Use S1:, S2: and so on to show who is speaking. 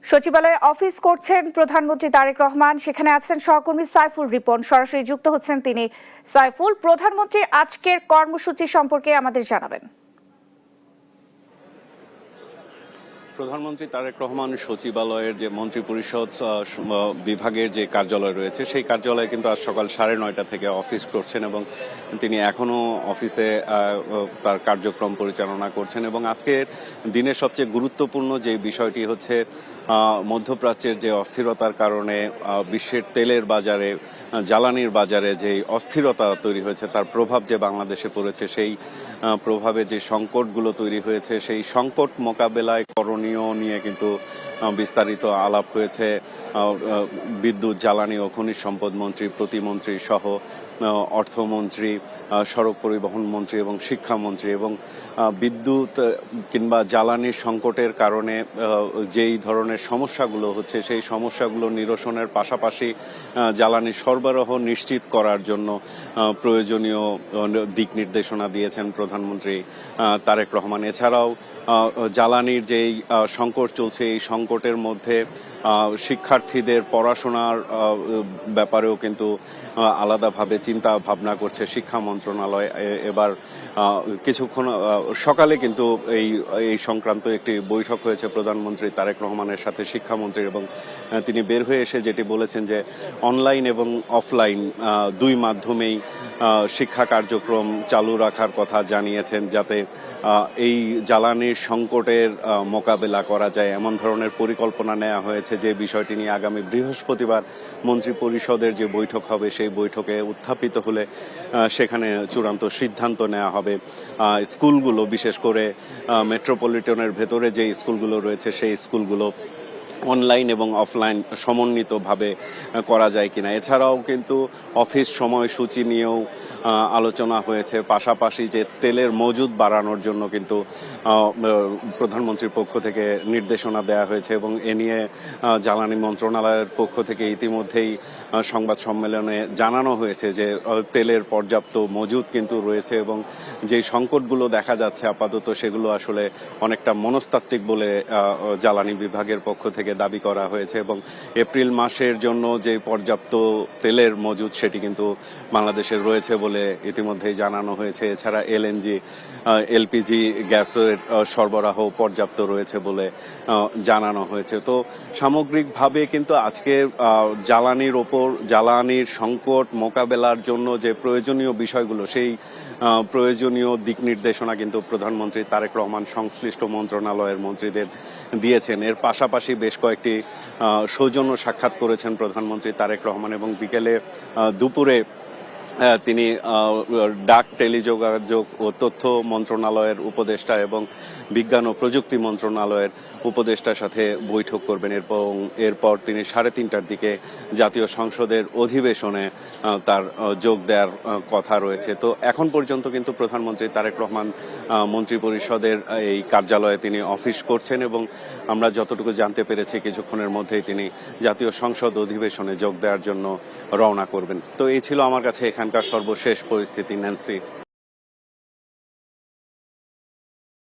S1: সচিবালয়ে অফিস করছেন প্রধানমন্ত্রী তারেক রহমান। সেখানে আছেন সহকর্মী সাইফুল রিপন, সরাসরি যুক্ত হচ্ছেন তিনি। সাইফুল, প্রধানমন্ত্রীর আজকের কর্মসূচি সম্পর্কে আমাদের জানাবেন।
S2: প্রধানমন্ত্রী তারেক রহমান সচিবালয়ের যে মন্ত্রিপরিষদ বিভাগের যে কার্যালয় রয়েছে সেই কার্যালয়ে কিন্তু আজ সকাল 9:30 থেকে অফিস করছেন এবং তিনি এখনো অফিসে তার কার্যক্রম পরিচালনা করছেন। এবং আজকের দিনের সবচেয়ে গুরুত্বপূর্ণ যে বিষয়টি হচ্ছে মধ্যপ্রাচ্যের যে অস্থিরতার কারণে বিশ্বের তেলের বাজারে, জ্বালানির বাজারে যে অস্থিরতা তৈরি হয়েছে তার প্রভাব যে বাংলাদেশে পড়েছে, সেই প্রভাবে যে সংকটগুলো তৈরি হয়েছে সেই সংকট মোকাবেলায় করণীয় নিয়ে কিন্তু বিস্তারিত আলাপ হয়েছে বিদ্যুৎ, জ্বালানি ও খনিজ সম্পদ মন্ত্রী, প্রতিমন্ত্রী সহ অর্থমন্ত্রী, সড়ক পরিবহন মন্ত্রী এবং শিক্ষামন্ত্রী। এবং বিদ্যুৎ কিংবা জ্বালানির সংকটের কারণে যেই ধরনের সমস্যাগুলো হচ্ছে সেই সমস্যাগুলো নিরসনের পাশাপাশি জ্বালানি সরবরাহ নিশ্চিত করার জন্য প্রয়োজনীয় দিক নির্দেশনা দিয়েছেন প্রধানমন্ত্রী তারেক রহমান। এছাড়াও জ্বালানির যেই সংকট চলছে এই সংকটের মধ্যে শিক্ষার্থীদের পড়াশোনার ব্যাপারেও কিন্তু আলাদাভাবে চিন্তা ভাবনা করছে শিক্ষা মন্ত্রণালয়। এবার কিছুক্ষণ সকালে কিন্তু এই সংক্রান্ত একটি বৈঠক হয়েছে প্রধানমন্ত্রী তারেক রহমানের সাথে শিক্ষামন্ত্রীর, এবং তিনি বের হয়ে এসে যেটি বলেছেন যে অনলাইন এবং অফলাইন দুই মাধ্যমেই শিক্ষা কার্যক্রম চালু রাখার কথা জানিয়েছেন, যাতে এই জ্বালানির সংকটের মোকাবেলা করা যায় এমন ধরনের পরিকল্পনা নেওয়া হয়েছে, যে বিষয়টি নিয়ে আগামী বৃহস্পতিবার মন্ত্রী পরিষদের যে বৈঠক হবে সেই বৈঠকে উত্থাপিত হলে সেখানে চূড়ান্ত সিদ্ধান্ত নেওয়া হবে। স্কুলগুলো, বিশেষ করে মেট্রোপলিটনের ভেতরে যে স্কুলগুলো রয়েছে সেই স্কুলগুলো অনলাইন এবং অফলাইন সমন্বিতভাবে করা যায় কিনা। এছাড়াও কিন্তু অফিস সময়সূচি নিয়েও আলোচনা হয়েছে। পাশাপাশি যে তেলের মজুদ বাড়ানোর জন্য কিন্তু প্রধানমন্ত্রীর পক্ষ থেকে নির্দেশনা দেওয়া হয়েছে, এবং এ নিয়ে জ্বালানি মন্ত্রণালয়ের পক্ষ থেকে ইতিমধ্যেই সংবাদ সম্মেলনে জানানো হয়েছে যে তেলের পর্যাপ্ত মজুদ কিন্তু রয়েছে, এবং যে সংকটগুলো দেখা যাচ্ছে আপাতত সেগুলো আসলে অনেকটা মনস্তাত্ত্বিক বলে জ্বালানি বিভাগের পক্ষ থেকে দাবি করা হয়েছে। এবং এপ্রিল মাসের জন্য যে পর্যাপ্ত তেলের মজুদ সেটি কিন্তু বাংলাদেশের রয়েছে বলে ইতিমধ্যেই জানানো হয়েছে। এছাড়া এলএনজি, এলপিজি গ্যাসের সরবরাহ পর্যাপ্ত রয়েছে বলে জানানো হয়েছে। তো সামগ্রিকভাবে কিন্তু আজকে জ্বালানির সংকট মোকাবেলার জন্য যে প্রয়োজনীয় বিষয়গুলো, সেই প্রয়োজনীয় দিক নির্দেশনা কিন্তু প্রধানমন্ত্রী তারেক রহমান সংশ্লিষ্ট মন্ত্রণালয়ের মন্ত্রীদের দিয়েছেন। এর পাশাপাশি বেশ কয়েকটি সৌজন্য সাক্ষাৎ করেছেন প্রধানমন্ত্রী তারেক রহমান, এবং বিকেলে দুপুরে তিনি ডাক, টেলিযোগাযোগ ও তথ্য মন্ত্রণালয়ের উপদেষ্টা এবং বিজ্ঞান ও প্রযুক্তি মন্ত্রণালয়ের উপদেষ্টার সাথে বৈঠক করবেন। এরপর তিনি 3:30টার দিকে জাতীয় সংসদের অধিবেশনে তার যোগ দেওয়ার কথা রয়েছে। তো এখন পর্যন্ত কিন্তু প্রধানমন্ত্রী তারেক রহমান মন্ত্রিপরিষদের এই কার্যালয়ে তিনি অফিস করছেন, এবং আমরা যতটুকু জানতে পেরেছি কিছুক্ষণের মধ্যেই তিনি জাতীয় সংসদ অধিবেশনে যোগ দেওয়ার জন্য রওনা করবেন। তো এই ছিল আমার কাছে এখানকার সর্বশেষ পরিস্থিতি। ন্যান্সি।